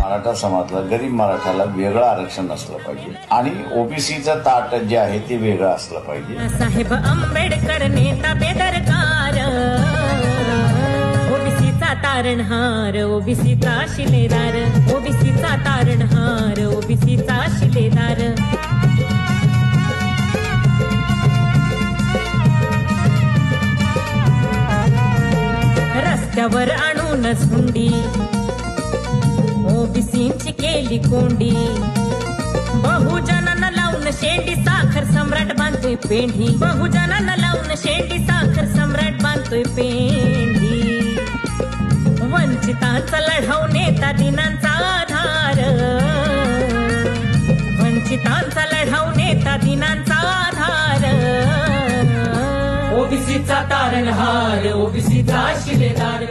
मराठा समाजाला, गरीब मराठाला वेगळं आरक्षण असलं पाहिजे आणि ओबीसीचं ताट जे आहे ते वेगळं असलं पाहिजे. साहेब आंबेडकर नेता बेदरकार, ओबीसीचा तारणहार, ओबीसीचा शिलेदार, ओबीसीचा तारणहार, ओबीसीचा शिलेदार. रस्त्यावर आणून झुंडी ओबीसींची केली कोंडी, बहुजनांना लावून शेंडी, साखर सम्राट बांधतोय पेंढी, बहुजनांना लावून शेंडी, साखर सम्राट बांधतोय पेंढी. वंचितांचा लढाऊ नेता दिनांचा आधार, वंचितांचा लढाऊ नेता दिनांचा आधार. ओबीसीचा तारणहार, ओबीसीचा शिलेदार.